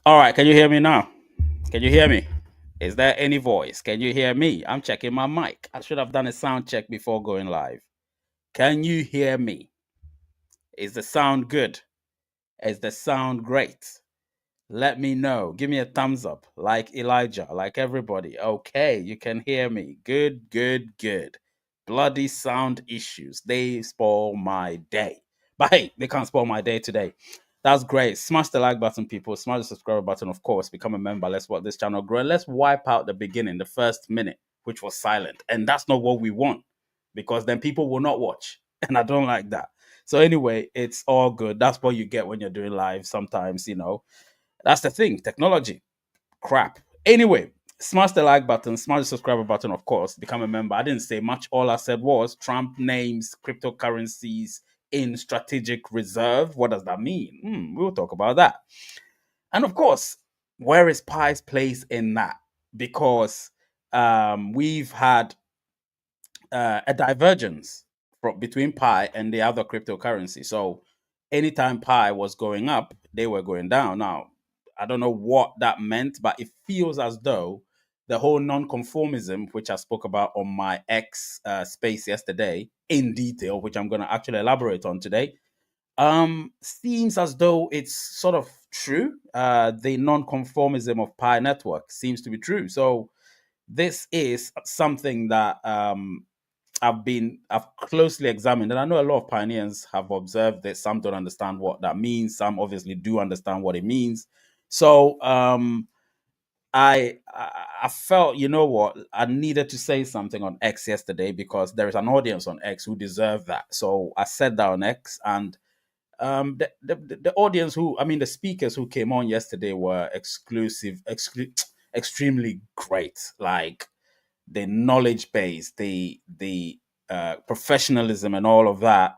All right, can you hear me now? Can you hear me? Is there any voice? Can you hear me? I'm checking my mic. I should have done a sound check before going live. Can you hear me? Is the sound good? Is the sound great? Let me know. Give me a thumbs up, like Elijah, like everybody. Okay, you can hear me. Good, good, good. Bloody sound issues. They spoil my day. But hey, they can't spoil my day today. That's great. Smash the like button, people. Smash the subscribe button, of course. Become a member. Let's watch this channel grow. Let's wipe out the beginning, the first minute, which was silent. And that's not what we want because then people will not watch. And I don't like that. So, anyway, it's all good. That's what you get when you're doing live sometimes, that's the thing. Technology. Crap. Anyway, smash the like button, smash the subscriber button, of course. Become a member. I didn't say much. All I said was Trump names cryptocurrencies in strategic reserve. What does that mean? We'll talk about that. And of course, where is Pi's place in that? Because we've had a divergence between Pi and the other cryptocurrency. So anytime Pi was going up, they were going down. Now, I don't know what that meant, but it feels as though the whole non-conformism, which I spoke about on my X space yesterday in detail, which I'm going to actually elaborate on today, seems as though it's sort of true. The non-conformism of Pi network seems to be true. So this is something that I've closely examined, and I know a lot of pioneers have observed that some don't understand what that means. Some obviously do understand what it means. So I felt, you know what, I needed to say something on X yesterday because there is an audience on X who deserve that. So I said that on X, and the audience who, I mean, the speakers who came on yesterday were extremely great. Like the knowledge base, the professionalism, and all of that.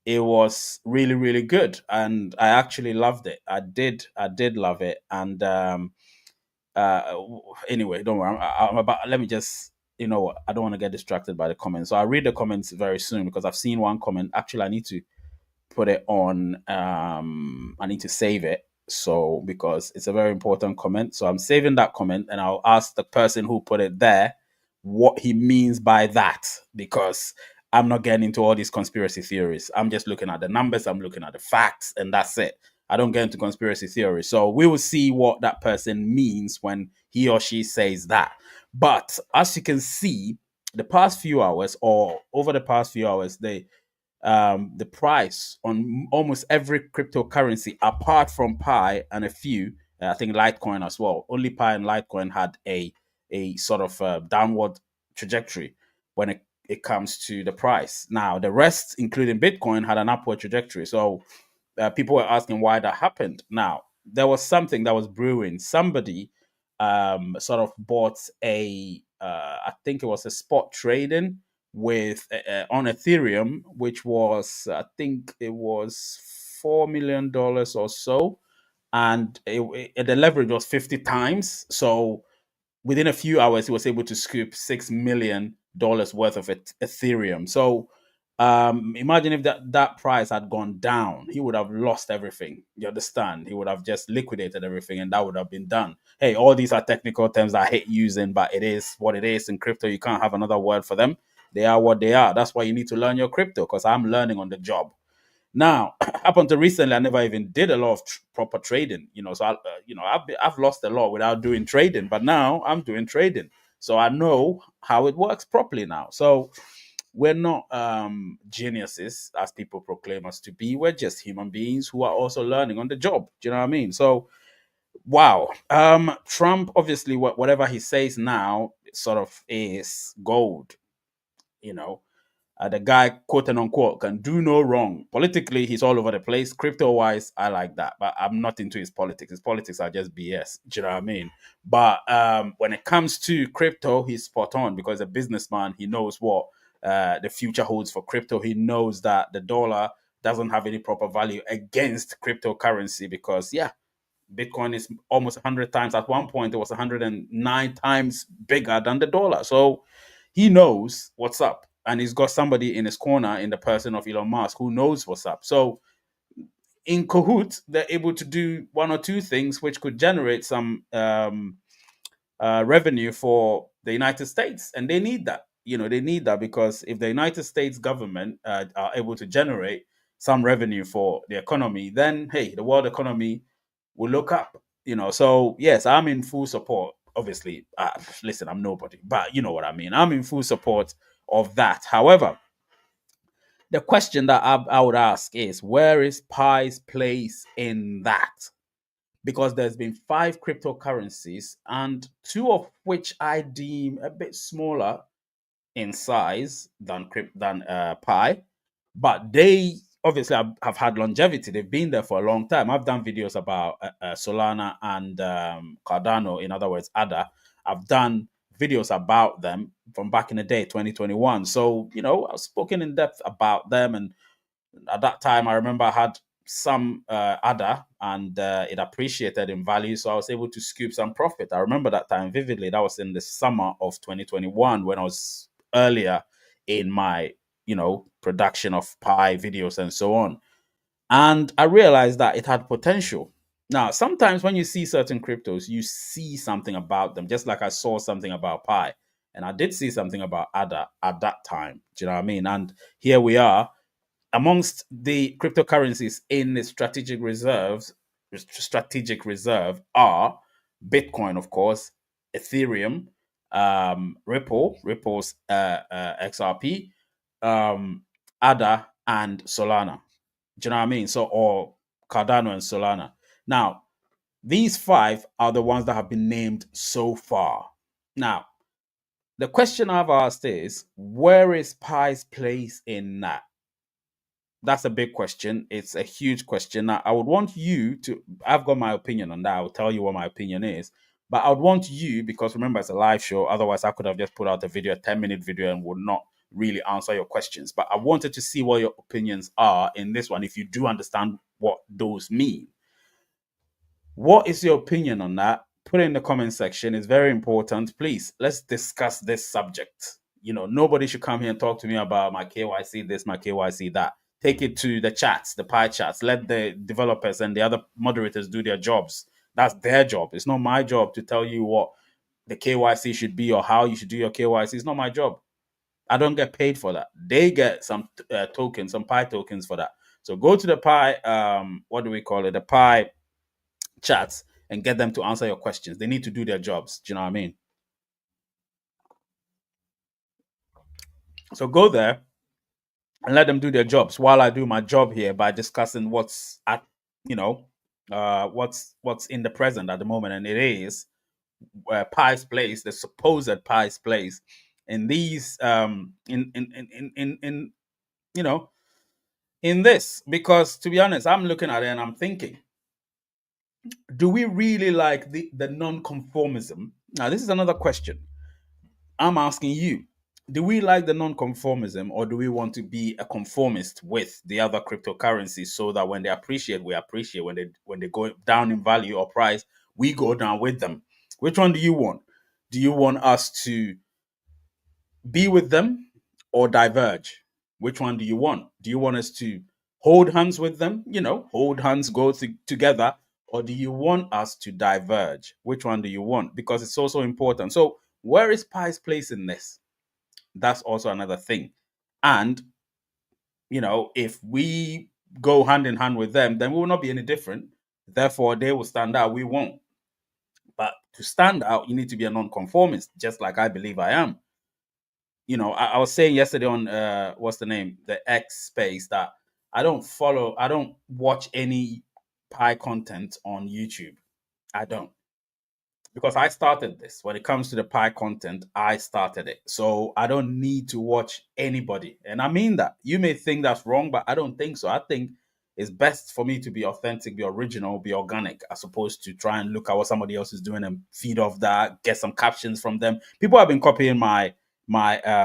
It was really really good, and I actually loved it. I did love it, and anyway, don't worry. I'm about. Let me just. I don't want to get distracted by the comments, so I'll read the comments very soon because I've seen one comment. Actually, I need to put it on. I need to save it. So because it's a very important comment, so I'm saving that comment, and I'll ask the person who put it there what he means by that, because I'm not getting into all these conspiracy theories. I'm just looking at the numbers, I'm looking at the facts, and that's it. I don't get into conspiracy theories. So we will see what that person means when he or she says that. But as you can see, the past few hours, or over the past few hours, the price on almost every cryptocurrency apart from Pi and a few, I think Litecoin as well. Only Pi and Litecoin had a sort of downward trajectory when it comes to the price. Now the rest, including Bitcoin, had an upward trajectory. So people were asking why that happened. Now there was something that was brewing. Somebody sort of bought I think it was a spot trading with on Ethereum, which was, I think it was $4 million or so, and the leverage was 50 times. So within a few hours, he was able to scoop $6 million worth of Ethereum. So imagine if that price had gone down, he would have lost everything. You understand? He would have just liquidated everything, and that would have been done. Hey, all these are technical terms that I hate using, but it is what it is in crypto. You can't have another word for them. They are what they are. That's why you need to learn your crypto, because I'm learning on the job. Now, up until recently, I never even did a lot of proper trading. So I've lost a lot without doing trading, but now I'm doing trading, so I know how it works properly now. So we're not geniuses as people proclaim us to be. We're just human beings who are also learning on the job. Do you know what I mean? So wow, Trump obviously whatever he says now sort of is gold. You know, the guy, quote and unquote, can do no wrong. Politically, he's all over the place. Crypto wise, I like that, but I'm not into his politics. His politics are just BS. Do you know what I mean? But when it comes to crypto, he's spot on because a businessman, he knows what the future holds for crypto. He knows that the dollar doesn't have any proper value against cryptocurrency because, yeah, Bitcoin is almost 100 times. At one point, it was 109 times bigger than the dollar. So he knows what's up. And he's got somebody in his corner in the person of Elon Musk who knows what's up. So in cahoots, they're able to do one or two things which could generate some revenue for the United States, and they need that. They need that because if the United States government are able to generate some revenue for the economy, then hey, the world economy will look up. So yes, I'm in full support. Obviously, listen, I'm nobody, but you know what I mean. I'm in full support of that. However, the question that I would ask is, where is Pi's place in that? Because there's been five cryptocurrencies, and two of which I deem a bit smaller in size than Pi, but they obviously have had longevity. They've been there for a long time. I've done videos about Solana and Cardano, in other words, ADA. I've done videos about them from back in the day, 2021. So I've spoken in depth about them, and at that time, I remember I had some ADA, and it appreciated in value. So I was able to scoop some profit. I remember that time vividly. That was in the summer of 2021 when I was earlier in my, production of Pi videos and so on. And I realized that it had potential. Now, sometimes when you see certain cryptos, you see something about them, just like I saw something about Pi. And I did see something about ADA at that time. Do you know what I mean? And here we are amongst the cryptocurrencies in the strategic reserve are Bitcoin, of course, Ethereum, Ripple's XRP, ADA, and Solana. Do you know what I mean? So, or Cardano and Solana. Now, these five are the ones that have been named so far. Now, the question I've asked is, where is Pi's place in that? That's a big question. It's a huge question. Now, I would want you to, I've got my opinion on that. I'll tell you what my opinion is. But I would want you, because remember, it's a live show. Otherwise, I could have just put out a video, a 10-minute video, and would not really answer your questions. But I wanted to see what your opinions are in this one, if you do understand what those mean. What is your opinion on that? Put it in the comment section. It's very important. Please, let's discuss this subject. Nobody should come here and talk to me about my KYC this, my KYC that. Take it to the chats, the pie chats. Let the developers and the other moderators do their jobs. That's their job. It's not my job to tell you what the KYC should be or how you should do your KYC. It's not my job. I don't get paid for that. They get some tokens, some Pi tokens for that. So go to the Pi, what do we call it? The Pi chats, and get them to answer your questions. They need to do their jobs. Do you know what I mean? So go there and let them do their jobs while I do my job here by discussing what's at, what's in the present at the moment, and it is Pi's place, the supposed Pi's place in these in in this. Because to be honest, I'm looking at it and I'm thinking, do we really like the non-conformism? Now, this is another question I'm asking you. Do we like the non-conformism, or do we want to be a conformist with the other cryptocurrencies so that when they appreciate, we appreciate, when they go down in value or price, we go down with them? Which one do you want? Do you want us to be with them or diverge? Which one do you want? Do you want us to hold hands with them? Hold hands, go together, or do you want us to diverge? Which one do you want? Because it's also important. So, where is Pi's place in this? That's also another thing. And, if we go hand in hand with them, then we will not be any different. Therefore, they will stand out. We won't. But to stand out, you need to be a non-conformist, just like I believe I am. I was saying yesterday on what's the name, the X space, that I don't watch any Pi content on YouTube. I don't, because I started this. When it comes to the Pi content, I started it, so I don't need to watch anybody. And I mean that. You may think that's wrong, but I don't think so. I think it's best for me to be authentic, be original, be organic, as opposed to try and look at what somebody else is doing and feed off that, get some captions from them. People have been copying my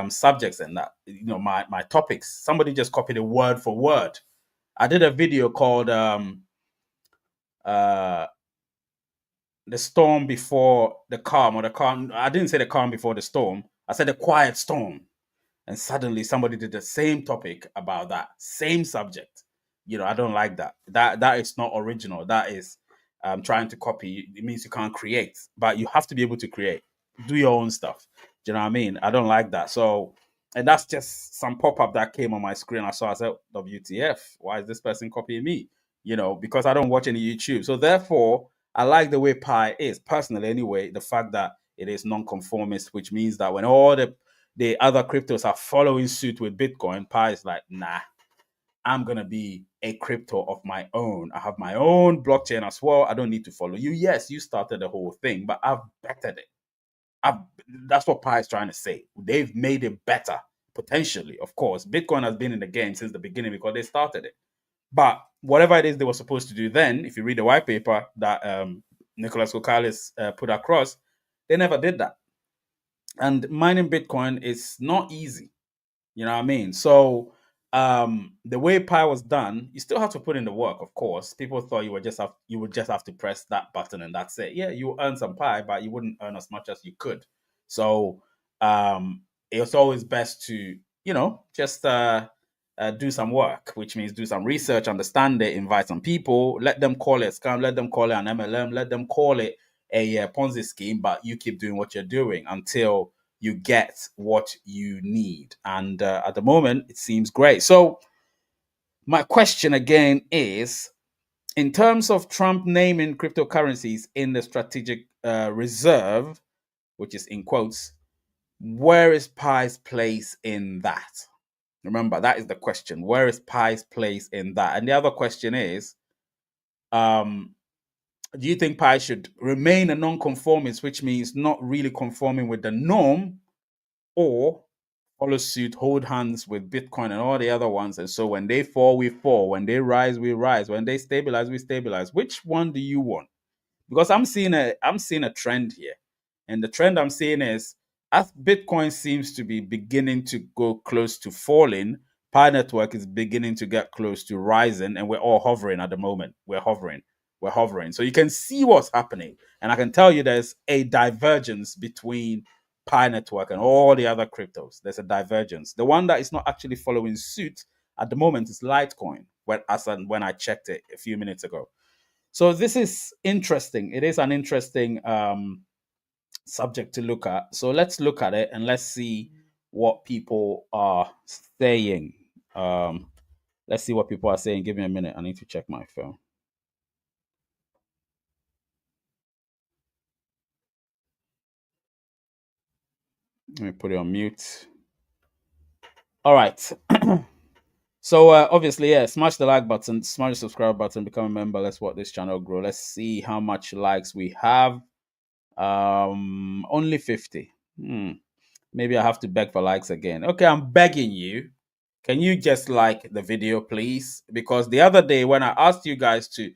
subjects and that, my topics. Somebody just copied it word for word. I did a video called uh the storm before the calm, or the calm. I didn't say the calm before the storm. I said the quiet storm. And suddenly somebody did the same topic about that same subject. I don't like that. That is not original. That is trying to copy. It means you can't create, but you have to be able to create. Do your own stuff. Do you know what I mean? I don't like that. So, and that's just some pop up that came on my screen. I saw. I said, "WTF? Why is this person copying me?" Because I don't watch any YouTube. So therefore, I like the way Pi is personally. Anyway, the fact that it is non-conformist, which means that when all the other cryptos are following suit with Bitcoin, Pi is like, nah, I'm gonna be a crypto of my own. I have my own blockchain as well. I don't need to follow you. Yes, you started the whole thing, but I've bettered it. I've, that's what Pi is trying to say. They've made it better, potentially. Of course, Bitcoin has been in the game since the beginning because they started it. But whatever it is they were supposed to do then, if you read the white paper that Nicholas Kokalis put across, they never did that. And mining Bitcoin is not easy. You know what I mean? So the way Pi was done, you still have to put in the work, of course. People thought you would just have to press that button and that's it. Yeah, you earn some Pi, but you wouldn't earn as much as you could. So it's always best to, just do some work, which means do some research, understand it, invite some people, let them call it a scam, let them call it an MLM, let them call it a Ponzi scheme, but you keep doing what you're doing until you get what you need. And at the moment, it seems great. So, my question again is in terms of Trump naming cryptocurrencies in the strategic reserve, which is in quotes, where is Pi's place in that? Remember, that is the question. Where is Pi's place in that? And the other question is, um, do you think Pi should remain a non-conformist, which means not really conforming with the norm, or follow suit, hold hands with Bitcoin and all the other ones? And so when they fall, we fall. When they rise, we rise. When they stabilize, we stabilize. Which one do you want? Because I'm seeing a trend here, and the trend I'm seeing is as Bitcoin seems to be beginning to go close to falling, Pi Network is beginning to get close to rising, and we're all hovering at the moment. We're hovering. So you can see what's happening, and I can tell you there's a divergence between Pi Network and all the other cryptos. There's a divergence. The one that is not actually following suit at the moment is Litecoin. When I checked it a few minutes ago. So this is interesting. It is an interesting subject to look at. So let's look at it and let's see what people are saying. Um, let's see what people are saying. Give me a minute. I need to check my phone. Let me put it on mute. All right. So obviously, yeah, smash the like button, smash the subscribe button, become a member. Let's watch this channel grow. Let's see how much likes we have. Only 50. Maybe I have to beg for likes again. Okay, I'm begging you. Can you just like the video, please? Because the other day when I asked you guys to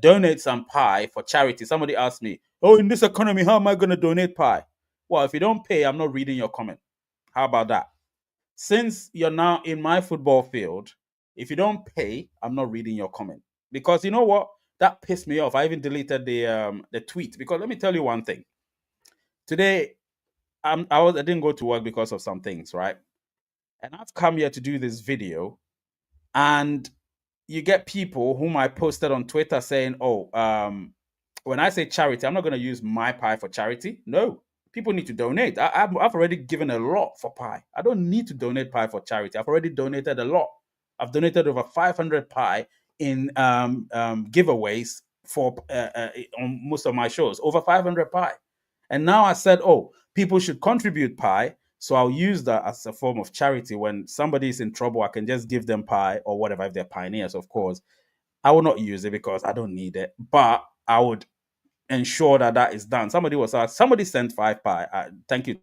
donate some pie for charity, somebody asked me, "Oh, in this economy, how am I going to donate pie?" Well, if you don't pay, I'm not reading your comment. How about that? Since you're now in my football field, if you don't pay, I'm not reading your comment. Because you know what? That pissed me off. I even deleted the tweet because let me tell you one thing. Today, I didn't go to work because of some things, right? And I've come here to do this video, and you get people whom I posted on Twitter saying, "Oh, when I say charity, I'm not going to use my pie for charity. No, people need to donate. I've already given a lot for pie. I don't need to donate pie for charity. I've already donated a lot. I've donated over 500 pie in giveaways for on most of my shows. Over 500 pie, and now I said, oh, people should contribute pie. So I'll use that as a form of charity. When somebody is in trouble, I can just give them pie or whatever if they're pioneers, of course. I will not use it because I don't need it, but I would ensure that that is done. Somebody was asked, somebody sent 5 pie. Thank you.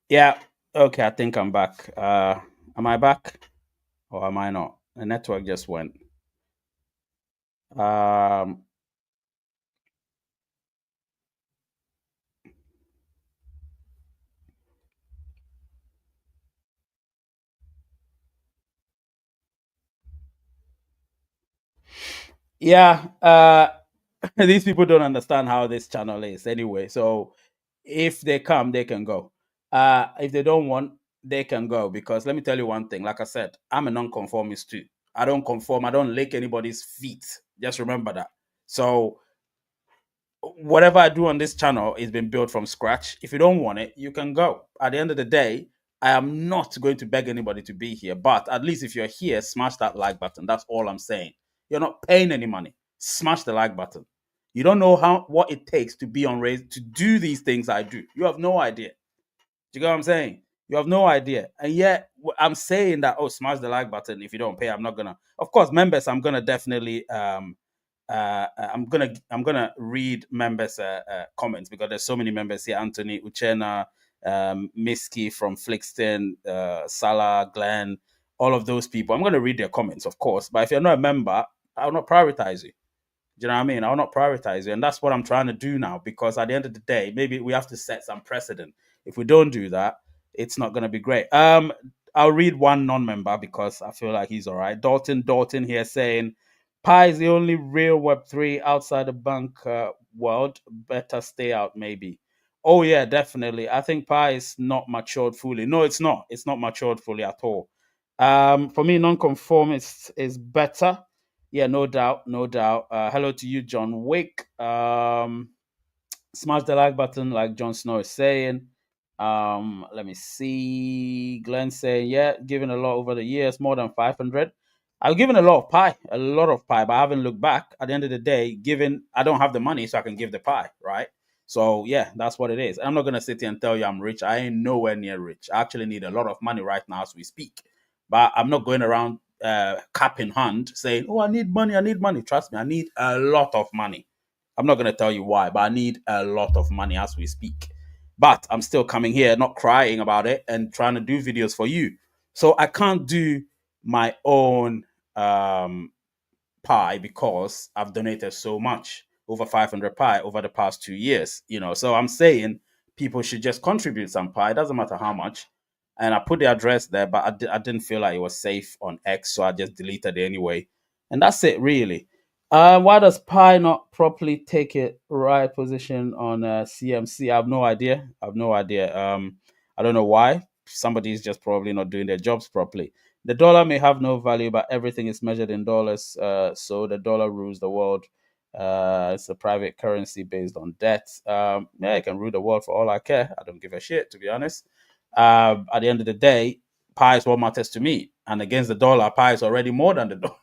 Yeah. Okay. I think I'm back. Am I back? Or am I not? The network just went. Um, yeah. These people don't understand how this channel is anyway. So if they come, they can go. If they don't want, they can go. Because let me tell you one thing. Like I said, I'm a non-conformist too. I don't conform. I don't lick anybody's feet. Just remember that. So whatever I do on this channel is been built from scratch. If you don't want it, you can go. At the end of the day, I am not going to beg anybody to be here. But at least if you're here, smash that like button. That's all I'm saying. You're not paying any money. Smash the like button. You don't know how what it takes to be on raise to do these things I do. You have no idea. Do you get what I'm saying? You have no idea. And yet I'm saying that, oh, smash the like button. If you don't pay, I'm not gonna. Of course, members, I'm gonna definitely I'm gonna read members' comments because there's so many members here. Anthony, Uchena, Miski from Flixton, Salah, Glenn, all of those people. I'm gonna read their comments, of course. But if you're not a member, I'll not prioritize you. Do you know what I mean? I'll not prioritize you. And that's what I'm trying to do now because at the end of the day, maybe we have to set some precedent. If we don't do that, it's not going to be great. I'll read one non-member because I feel like he's all right. Dalton here saying, Pi is the only real Web3 outside the bank world. Better stay out, maybe. Oh, yeah, definitely. I think Pi is not matured fully. No, it's not. It's not matured fully at all. For me, non-conformist is better. Yeah, no doubt, no doubt. Hello to you, John Wick. Smash the like button, like Jon Snow is saying. Let me see. Glenn saying, yeah, given a lot over the years, more than 500. I've given a lot of pie, but I haven't looked back. At the end of the day, given I don't have the money, so I can give the pie, right? So yeah, that's what it is. I'm not gonna sit here and tell you I'm rich. I ain't nowhere near rich. I actually need a lot of money right now as we speak. But I'm not going around cap in hand saying, "Oh, I need money. I need money." Trust me, I need a lot of money. I'm not going to tell you why, but I need a lot of money as we speak. But I'm still coming here, not crying about it, and trying to do videos for you. So I can't do my own pie because I've donated so much, over 500 pie over the past 2 years. So I'm saying people should just contribute some pie. It doesn't matter how much. And I put the address there, but I didn't feel like it was safe on X, so I just deleted it anyway. And that's it, really. Why does Pi not properly take it right position on CMC? I have no idea. I have no idea. I don't know why. Somebody's just probably not doing their jobs properly. The dollar may have no value, but everything is measured in dollars. So the dollar rules the world. It's a private currency based on debt. Yeah, it can rule the world for all I care. I don't give a shit, to be honest. At the end of the day, Pi is what matters to me. And against the dollar, Pi is already more than the dollar.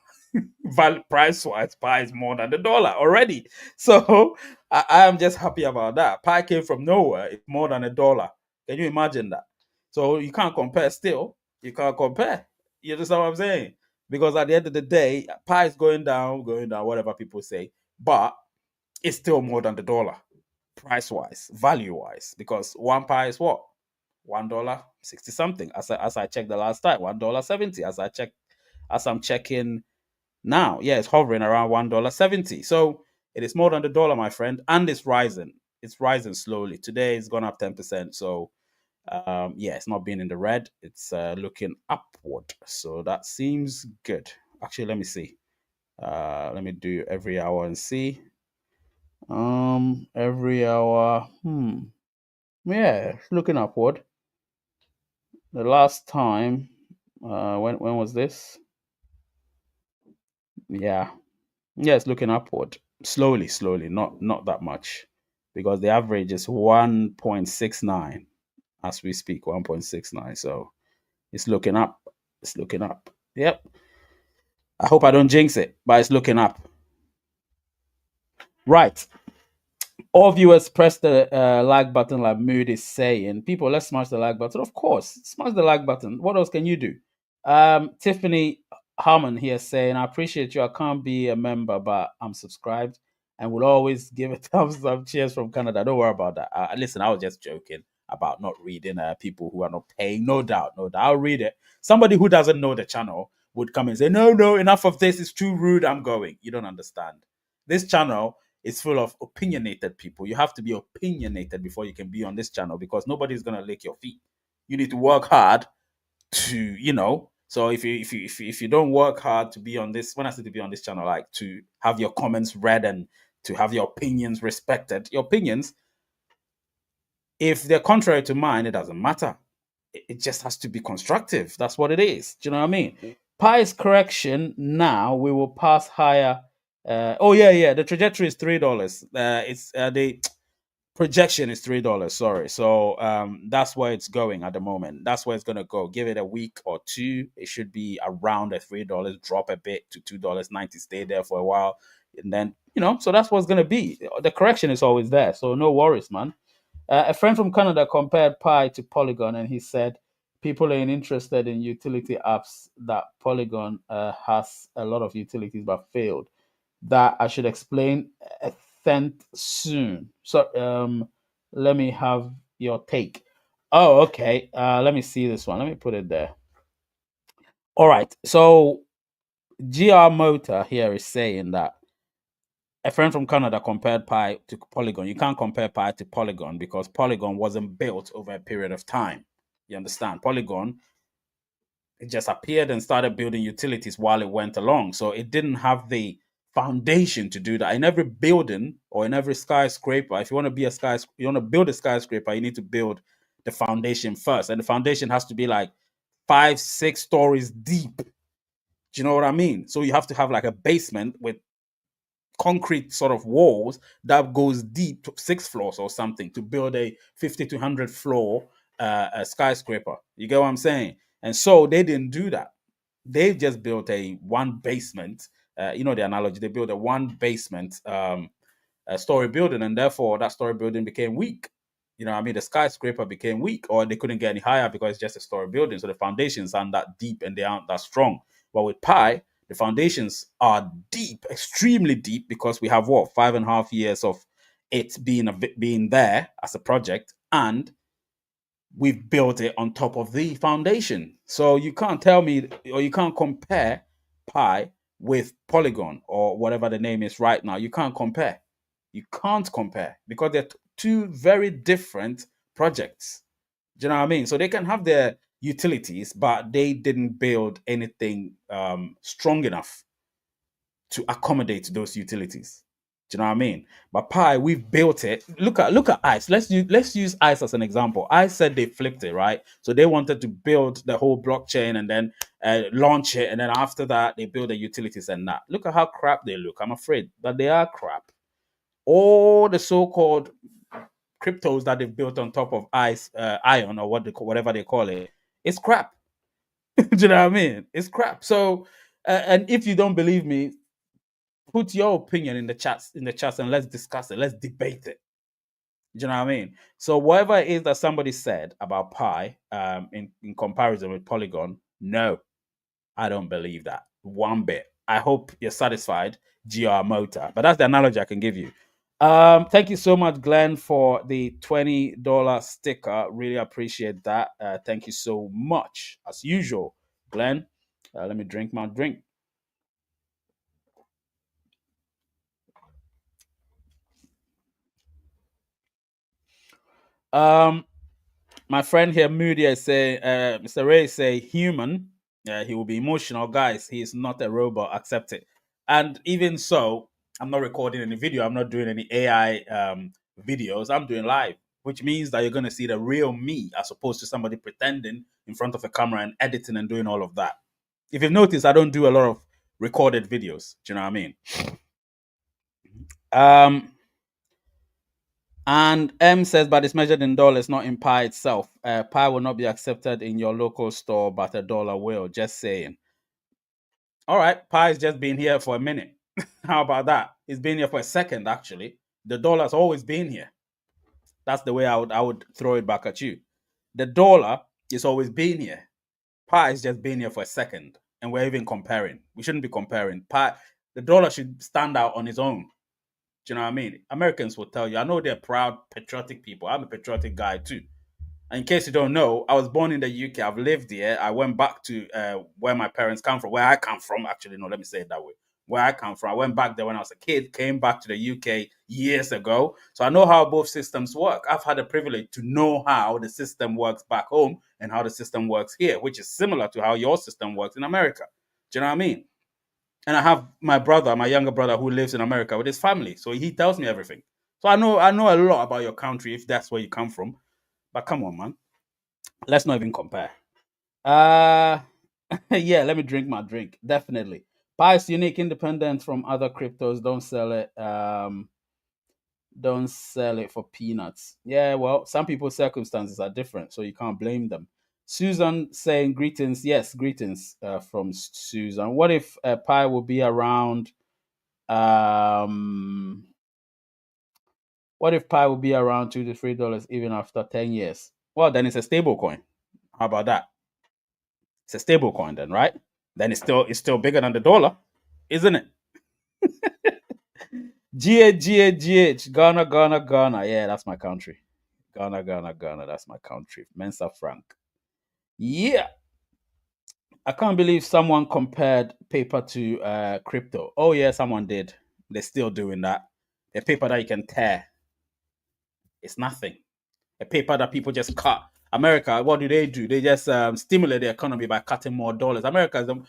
Value price wise, Pi is more than the dollar already. So I am just happy about that. Pi came from nowhere. It's more than a dollar. Can you imagine that? So you can't compare still. You can't compare. You understand what I'm saying? Because at the end of the day, Pi is going down, whatever people say. But it's still more than the dollar, price wise, value wise. Because one Pi is what? $1 60 something. As I checked the last time, $1 70. As I'm checking now, yeah, it's hovering around $1 70. So it is more than the dollar, my friend, and it's rising. It's rising slowly. Today it's gone up 10%. So yeah, it's not being in the red. It's looking upward. So that seems good. Actually, let me see. Let me do every hour and see. Every hour. Yeah, it's looking upward. The last time, when was this? Yeah, yeah, it's looking upward. Slowly, not that much, because the average is 1.69 as we speak. 1.69. So it's looking up. It's looking up. Yep. I hope I don't jinx it, but it's looking up. Right. All viewers press the like button, like Mood is saying. People, let's smash the like button. Of course, smash the like button. What else can you do? Tiffany Harmon here saying, I appreciate you. I can't be a member, but I'm subscribed and will always give a thumbs up. Cheers from Canada. Don't worry about that. Listen, I was just joking about not reading people who are not paying. No doubt, no doubt. I'll read it. Somebody who doesn't know the channel would come and say, no, no, enough of this. It's too rude. I'm going. You don't understand. This channel is full of opinionated people. You have to be opinionated before you can be on this channel because nobody's going to lick your feet. You need to work hard to, so if you don't work hard to be on this, when I say to be on this channel, like to have your comments read and to have your opinions respected, your opinions, if they're contrary to mine, it doesn't matter. It just has to be constructive. That's what it is. Do you know what I mean? Pi's correction now, we will pass higher. Oh yeah, yeah. The trajectory is $3. It's the projection is $3. Sorry. So that's where it's going at the moment. That's where it's gonna go. Give it a week or two. It should be around the $3. Drop a bit to $2.90. Stay there for a while, and then So that's what's gonna be. The correction is always there. So no worries, man. A friend from Canada compared Pi to Polygon, and he said people ain't interested in utility apps. That Polygon has a lot of utilities but failed. That I should explain a cent soon. So let me have your take. Oh, okay. Let me see this one. Let me put it there. All right. So GR Motor here is saying that a friend from Canada compared Pi to Polygon. You can't compare Pi to Polygon because Polygon wasn't built over a period of time. You understand? Polygon, it just appeared and started building utilities while it went along. So it didn't have the foundation to do that. In every building or in every skyscraper, if you want to be you want to build a skyscraper, you need to build the foundation first. And the foundation has to be like 5, 6 stories deep. Do you know what I mean? So you have to have like a basement with concrete sort of walls that goes deep to 6 floors or something to build a 50 to 100 floor a skyscraper. You get what I'm saying? And so they didn't do that. They just built a one basement. You know the analogy. They built a one basement story building, and therefore that story building became weak. You know what I mean? The skyscraper became weak, or they couldn't get any higher because it's just a story building. So the foundations aren't that deep and they aren't that strong. But with Pi, the foundations are deep, extremely deep, because we have what 5.5 years of it being there as a project, and we've built it on top of the foundation. So you can't tell me, or you can't compare Pi with Polygon or whatever the name is right now. You can't compare. You can't compare because they're two very different projects. Do you know what I mean? So they can have their utilities, but they didn't build anything strong enough to accommodate those utilities. Do you know what I mean? But Pi, we've built it. Look at ICE. Let's use ICE as an example. ICE said they flipped it, right? So they wanted to build the whole blockchain and then launch it, and then after that they build the utilities and that. Look at how crap they look. I'm afraid that they are crap. All the so-called cryptos that they've built on top of ICE, Ion, or whatever they call it, it's crap. Do you know what I mean? It's crap. So, and if you don't believe me, put your opinion in the chats and let's discuss it. Let's debate it. Do you know what I mean? So whatever it is that somebody said about Pi, in comparison with Polygon, no, I don't believe that one bit. I hope you're satisfied, GR Motor. But that's the analogy I can give you. Thank you so much, Glenn, for the $20 sticker. Really appreciate that. Thank you so much, as usual, Glenn. Let me drink my drink. Um, my friend here, Moody, I say, Mr. Ray say human. He will be emotional, guys. He is not a robot. Accept it. And even so, I'm not recording any video. I'm not doing any AI videos. I'm doing live, which means that you're going to see the real me as opposed to somebody pretending in front of a camera and editing and doing all of that. If you've noticed, I don't do a lot of recorded videos. Do you know what I mean? And M says, but it's measured in dollars, not in Pi itself. Pi will not be accepted in your local store, but a dollar will. Just saying. All right, Pi's just been here for a minute. How about that? It's been here for a second, actually. The dollar's always been here. That's the way I would throw it back at you. The dollar is always been here. Pi's just been here for a second, and we're even comparing. We shouldn't be comparing. Pi, the dollar should stand out on its own. Do you know what I mean? Americans will tell you. I know they're proud, patriotic people. I'm a patriotic guy too. In case you don't know, I was born in the UK. I've lived here. I went back to where my parents come from, where I come from. Actually, no, let me say it that way. Where I come from. I went back there when I was a kid, came back to the UK years ago. So I know how both systems work. I've had the privilege to know how the system works back home and how the system works here, which is similar to how your system works in America. Do you know what I mean? And I have my brother, my younger brother, who lives in America with his family. So he tells me everything. So I know a lot about your country if that's where you come from. But come on, man. Let's not even compare. Uh yeah, let me drink my drink. Definitely. Pi is unique, independent from other cryptos. Don't sell it for peanuts. Yeah, well, some people's circumstances are different, so you can't blame them. Susan saying greetings. Yes, greetings from Susan. What if Pi will be around? Um, what if Pi will be around $2 to $3 even after 10 years? Well, then it's a stable coin. How about that? It's a stable coin then, right? Then it's still bigger than the dollar, isn't it? GH, Ghana, Ghana, Ghana. Yeah, that's my country. Ghana, Ghana, Ghana. That's my country. Mensa Frank. Yeah. I can't believe someone compared paper to crypto. Oh, yeah, someone did. They're still doing that. A paper that you can tear. It's nothing. A paper that people just cut. America, what do? They just stimulate the economy by cutting more dollars. America is the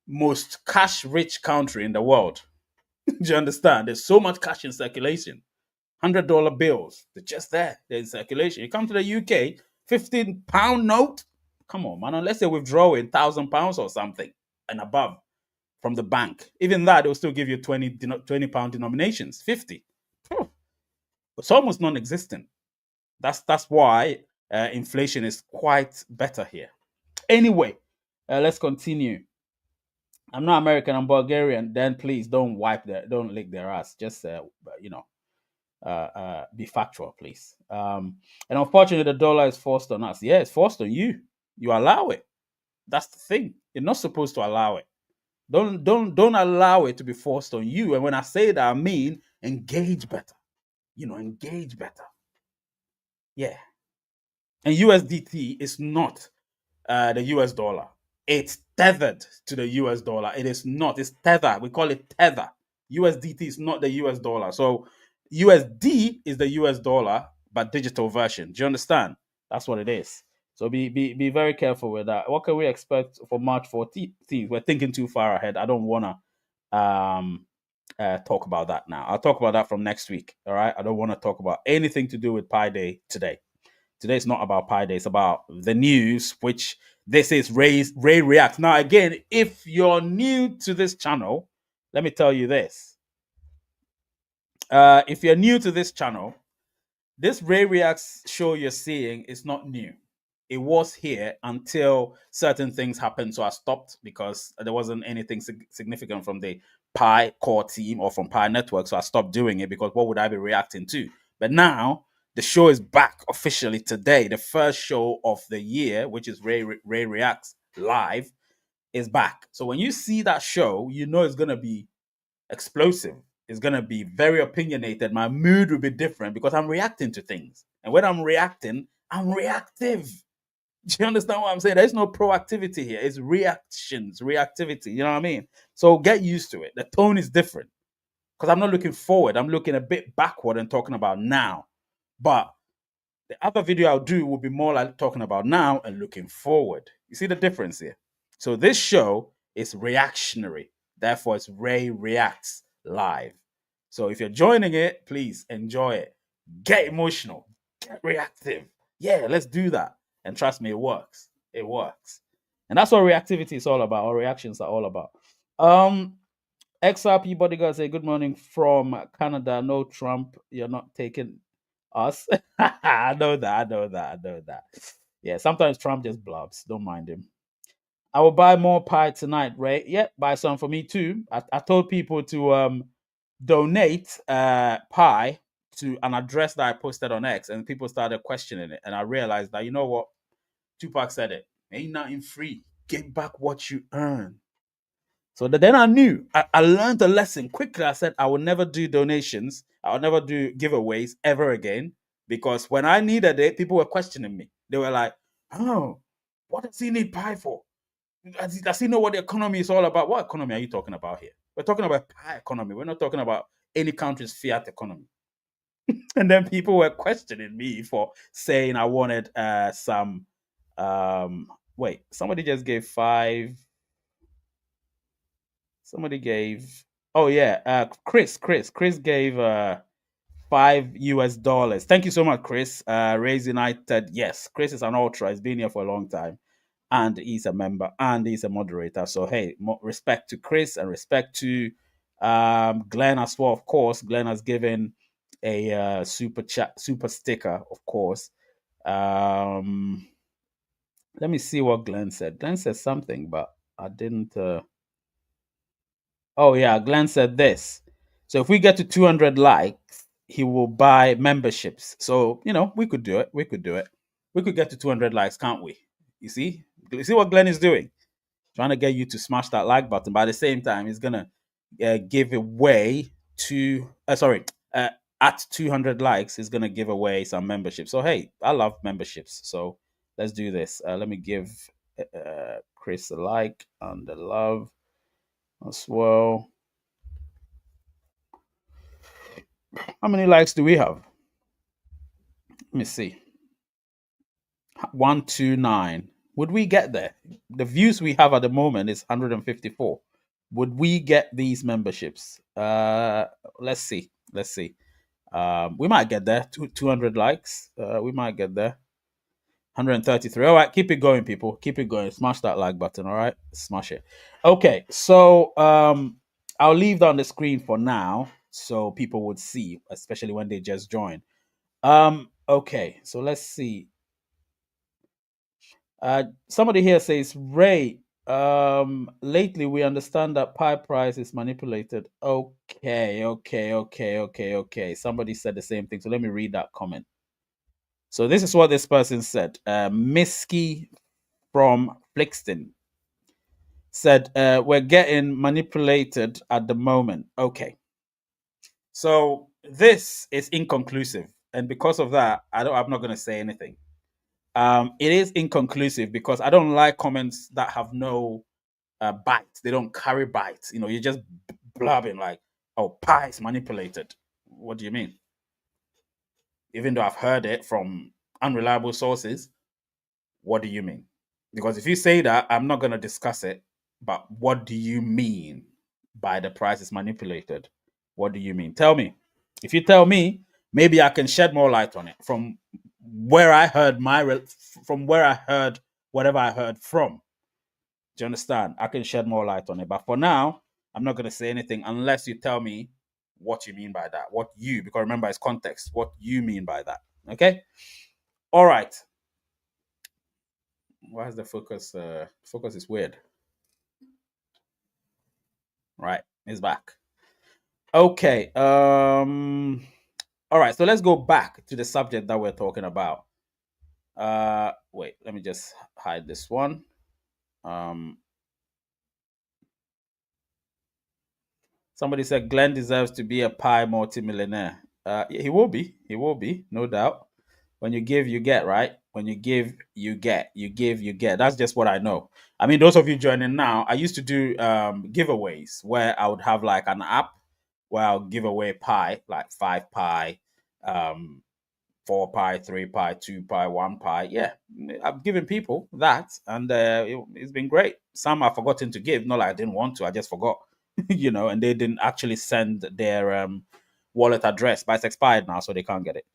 most cash rich country in the world. Do you understand? There's so much cash in circulation. $100 bills. They're just there. They're in circulation. You come to the UK, £15 note. Come on, man. Unless they're withdrawing £1,000 or something and above from the bank. Even that, they'll still give you 20 pound denominations, 50. It's almost non-existent. That's why inflation is quite better here. Anyway, let's continue. I'm not American. I'm Bulgarian. Then please don't lick their ass. Just you know, be factual, please. And unfortunately, the dollar is forced on us. Yeah, it's forced on you. You allow it. That's the thing. You're not supposed to allow it. Don't allow it to be forced on you. And when I say that, I mean engage better. Engage better. Yeah. And USDT is not the US dollar. It's tethered to the US dollar. It is not. It's tether. We call it tether. USDT is not the US dollar. So USD is the US dollar, but digital version. Do you understand? That's what it is. So be very careful with that. What can we expect for March 14th? We're thinking too far ahead. I don't want to talk about that now. I'll talk about that from next week. All right. I don't want to talk about anything to do with Pi Day today. Today is not about Pi Day. It's about the news, which this is Ray Reacts. Now, again, if you're new to this channel, let me tell you this. If you're new to this channel, this Ray Reacts show you're seeing is not new. It was here until certain things happened. So I stopped because there wasn't anything significant from the Pi core team or from Pi Network. So I stopped doing it because what would I be reacting to? But now the show is back officially today. The first show of the year, which is Ray Reacts Live, is back. So when you see that show, you know it's going to be explosive. It's going to be very opinionated. My mood will be different because I'm reacting to things. And when I'm reacting, I'm reactive. Do you understand what I'm saying? There's no proactivity here. It's reactions, reactivity. You know what I mean? So get used to it. The tone is different because I'm not looking forward. I'm looking a bit backward and talking about now. But the other video I'll do will be more like talking about now and looking forward. You see the difference here? So this show is reactionary. Therefore, it's Ray Reacts Live. So if you're joining it, please enjoy it. Get emotional. Get reactive. Yeah, let's do that. And trust me, it works. It works. And that's what reactivity is all about, or reactions are all about. XRP Bodyguard say, good morning from Canada. No, Trump, you're not taking us. I know that. Yeah, sometimes Trump just blobs. Don't mind him. I will buy more pie tonight, right? Yeah, buy some for me too. I told people to donate pie to an address that I posted on X, and people started questioning it. And I realized that, you know what? Tupac said it. Ain't nothing free. Get back what you earn. So then I knew. I learned a lesson quickly. I said I will never do donations. I will never do giveaways ever again because when I needed it, people were questioning me. They were like, oh, what does he need Pi for? Does he know what the economy is all about? What economy are you talking about here? We're talking about Pi economy. We're not talking about any country's fiat economy. And then people were questioning me for saying I wanted some. Wait, somebody just gave five. Somebody gave. Oh yeah, Chris gave $5. Thank you so much, Chris. Raise United. Yes, Chris is an ultra. He's been here for a long time, and he's a member and he's a moderator. So hey, respect to Chris and respect to Glenn as well. Of course, Glenn has given a super chat, super sticker. Of course. Um, Let me see what Glenn said. Glenn said something, but I didn't. Oh yeah, Glenn said this. So if we get to 200 likes, he will buy memberships. So we could do it. We could do it. We could get to 200 likes, can't we? You see? You see what Glenn is doing? Trying to get you to smash that like button. But at the same time, he's gonna give away to. Sorry, at 200 likes, he's gonna give away some memberships. So hey, I love memberships. So let's do this. Let me give Chris a like and the love as well. How many likes do we have? Let me see. 129. Would we get there? The views we have at the moment is 154. Would we get these memberships? Let's see. Let's see. We might get there. 200 likes. We might get there. 133. All right, keep it going, people. Keep it going. Smash that like button. All right, smash it. Okay, so I'll leave that on the screen for now, so people would see, especially when they just join. Okay, so let's see. Somebody here says, Ray, lately we understand that Pi price is manipulated. Okay. Somebody said the same thing. So let me read that comment. So this is what this person said. Miski from Flixton said, we're getting manipulated at the moment. Okay. So this is inconclusive. And because of that, I'm not going to say anything. It is inconclusive because I don't like comments that have no bite. They don't carry bite. You're just blabbing like, "Oh, Pi is manipulated." What do you mean? Even though I've heard it from unreliable sources, what do you mean? Because if you say that, I'm not going to discuss it. But what do you mean by the price is manipulated? What do you mean? Tell me. If you tell me, maybe I can shed more light on it from where I heard from where I heard whatever I heard from. Do you understand? I can shed more light on it. But for now, I'm not going to say anything unless you tell me what you mean by that. Because remember, it's context. What you mean by that. Okay? All right. Why is the focus? Focus is weird. Right. It's back. Okay. All right. So let's go back to the subject that we're talking about. Wait. Let me just hide this one. Somebody said Glenn deserves to be a Pi multimillionaire. He will be. He will be, no doubt. When you give, you get, right? When you give, you get. You give, you get. That's just what I know. I mean, those of you joining now, I used to do giveaways where I would have like an app where I'll give away Pi, like 5 Pi, 4 Pi, 3 Pi, 2 Pi, 1 Pi. Yeah, I've given people that, and it's been great. Some I've forgotten to give. Not like I didn't want to, I just forgot. And they didn't actually send their wallet address, but it's expired now, so they can't get it.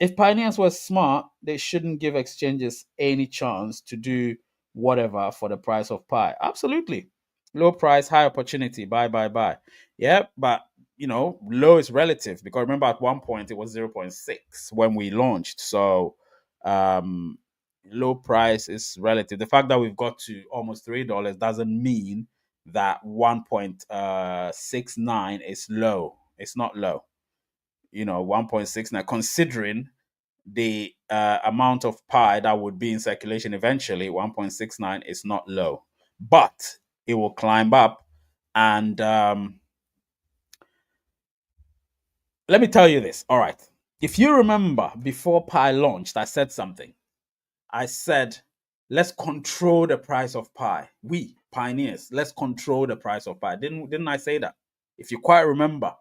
If pioneers were smart, they shouldn't give exchanges any chance to do whatever for the price of Pi. Absolutely. Low price, high opportunity, buy. Yeah, but low is relative because remember at one point it was 0.6 when we launched. So low price is relative. The fact that we've got to almost $3 doesn't mean that 1.69 is low. It's not low. 1.69, considering the amount of Pi that would be in circulation eventually, 1.69 is not low, but it will climb up. And let me tell you this. All right. If you remember, before Pi launched, I said something. I said, let's control the price of Pi. We pioneers, let's control the price of Pi. Didn't I say that? If you quite remember,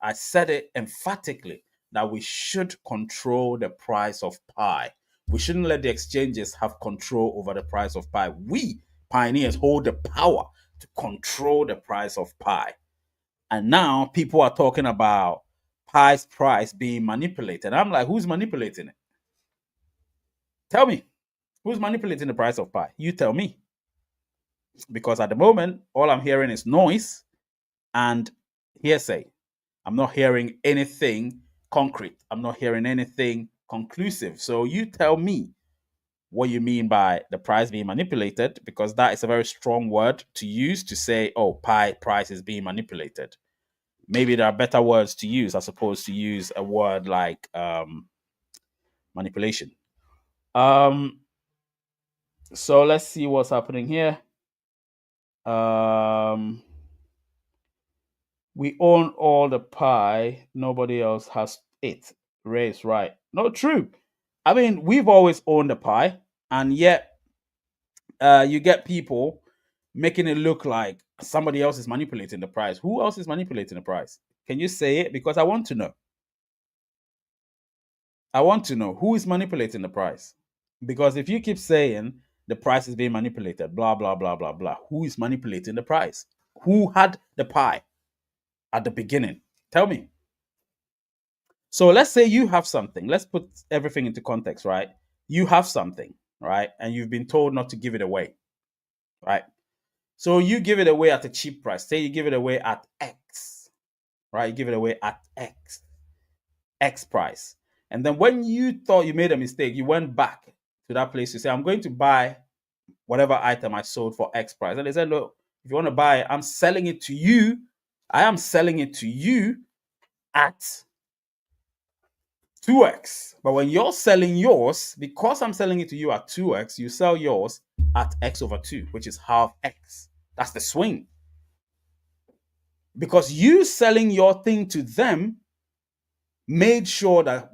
I said it emphatically that we should control the price of Pi. We shouldn't let the exchanges have control over the price of Pi. We pioneers hold the power to control the price of Pi. And now people are talking about Pi's price being manipulated. I'm like, who's manipulating it? Tell me. Who's manipulating the price of Pi? You tell me. Because at the moment, all I'm hearing is noise and hearsay. I'm not hearing anything concrete. I'm not hearing anything conclusive. So you tell me what you mean by the price being manipulated, because that is a very strong word to use to say, oh, Pi price is being manipulated. Maybe there are better words to use as opposed to use a word like manipulation. Um, so let's see what's happening here. Um, we own all the pie. Nobody else has it. Ray's right. Not true. I mean, we've always owned the pie, and yet you get people making it look like somebody else is manipulating the price. Who else is manipulating the price? Can you say it? Because I want to know. I want to know who is manipulating the price. Because if you keep saying the price is being manipulated, blah, blah, blah, blah, blah, who is manipulating the price? Who had the pie at the beginning? Tell me. So let's say you have something. Let's put everything into context, right? You have something, right? And you've been told not to give it away, right? So you give it away at a cheap price. Say you give it away at X, right? You give it away at X price. And then when you thought you made a mistake, you went back to that place to say, I'm going to buy whatever item I sold for X price. And they said, look, if you want to buy it, I'm selling it to you. I am selling it to you at 2x. But when you're selling yours, because I'm selling it to you at 2x, you sell yours at x over 2, which is half x. That's the swing. Because you selling your thing to them made sure that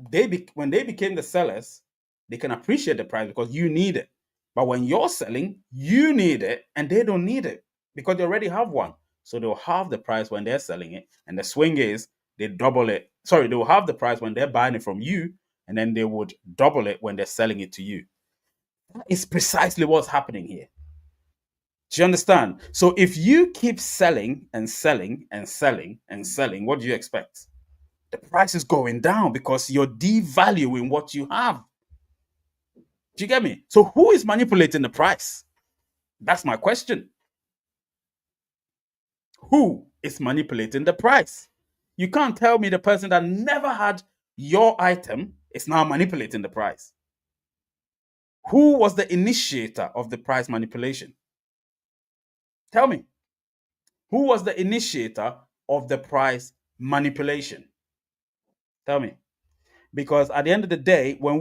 when they became the sellers, they can appreciate the price because you need it. But when you're selling, you need it and they don't need it because they already have one. So they'll have the price when they're selling it. And the swing is they double it. Sorry, they'll have the price when they're buying it from you, and then they would double it when they're selling it to you. That is precisely what's happening here. Do you understand? So if you keep selling and selling and selling and selling, what do you expect? The price is going down because you're devaluing what you have. Do you get me? So who is manipulating the price? That's my question. Who is manipulating the price? You can't tell me the person that never had your item is now manipulating the price. Who was the initiator of the price manipulation? Tell me. Who was the initiator of the price manipulation? Tell me. Because at the end of the day, when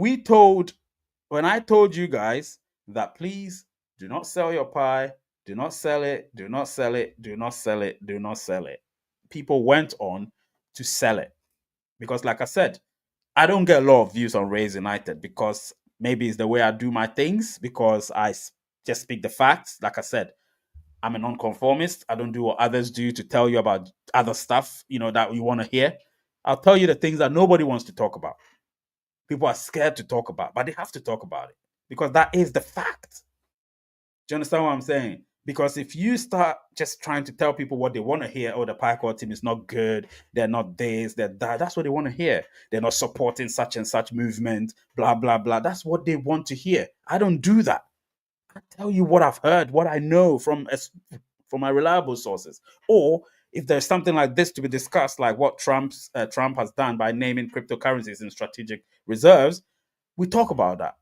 I told you guys that please do not sell your pie, do not sell it, do not sell it, do not sell it, do not sell it, people went on to sell it. Because, like I said, I don't get a lot of views on Raise United because maybe it's the way I do my things, because I just speak the facts. Like I said, I'm a non-conformist. I don't do what others do to tell you about other stuff, that you want to hear. I'll tell you the things that nobody wants to talk about. People are scared to talk about, but they have to talk about it because that is the fact. Do you understand what I'm saying? Because if you start just trying to tell people what they want to hear, oh, the Picor team is not good, they're not this, they're that, that's what they want to hear. They're not supporting such and such movement, blah, blah, blah. That's what they want to hear. I don't do that. I tell you what I've heard, what I know from my reliable sources. Or if there's something like this to be discussed, like what Trump has done by naming cryptocurrencies in strategic reserves, we talk about that.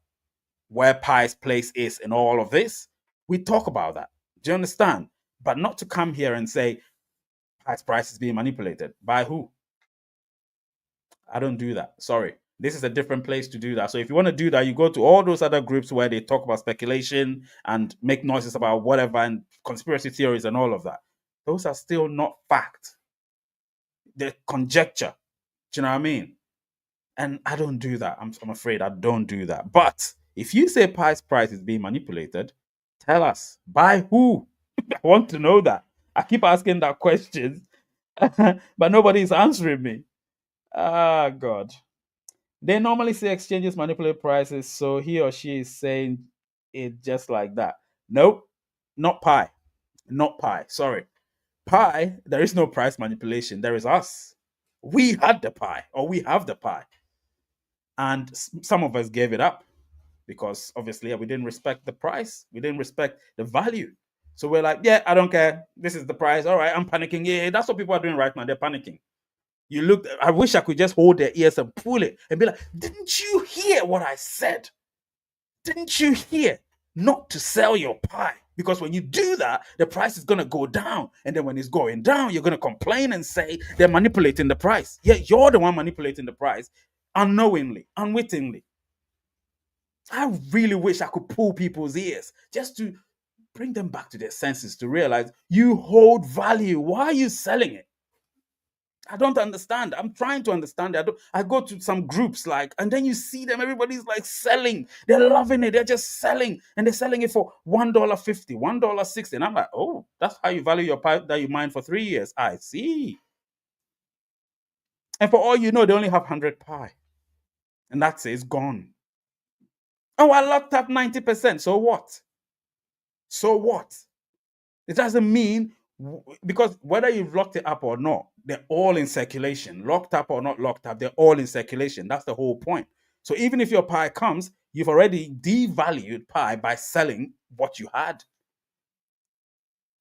Where Pi's place is in all of this, we talk about that. Do you understand? But not to come here and say Pi's price is being manipulated. By who? I don't do that. Sorry. This is a different place to do that. So if you want to do that, you go to all those other groups where they talk about speculation and make noises about whatever and conspiracy theories and all of that. Those are still not fact. They're conjecture. Do you know what I mean? And I don't do that. I'm afraid I don't do that. But if you say Pi's price is being manipulated, tell us by who. I want to know that. I keep asking that question, but nobody's answering me. Ah, God. They normally say exchanges manipulate prices, so he or she is saying it just like that. Nope, not Pi. Not Pi. Sorry. Pi, there is no price manipulation. There is us. We had the pie, or we have the pie. And some of us gave it up because obviously we didn't respect the price. We didn't respect the value. So we're like, yeah, I don't care. This is the price. All right, I'm panicking. Yeah, that's what people are doing right now. They're panicking. You look, I wish I could just hold their ears and pull it and be like, didn't you hear what I said? Didn't you hear not to sell your pie? Because when you do that, the price is going to go down. And then when it's going down, you're going to complain and say they're manipulating the price. Yet you're the one manipulating the price unknowingly, unwittingly. I really wish I could pull people's ears just to bring them back to their senses to realize you hold value. Why are you selling it? I don't understand. I'm trying to understand. I go to some groups like, and then you see them. Everybody's like selling. They're loving it. They're just selling, and they're selling it for $1.50, $1.60. And I'm like, oh, that's how you value your pipe that you mine for 3 years. I see. And for all you know, they only have 100 pi, and that's it. It's gone. Oh, I locked up 90%. So what? So what? It doesn't mean because whether you've locked it up or not, they're all in circulation. Locked up or not locked up, they're all in circulation. That's the whole point. So even if your pie comes, you've already devalued pie by selling what you had.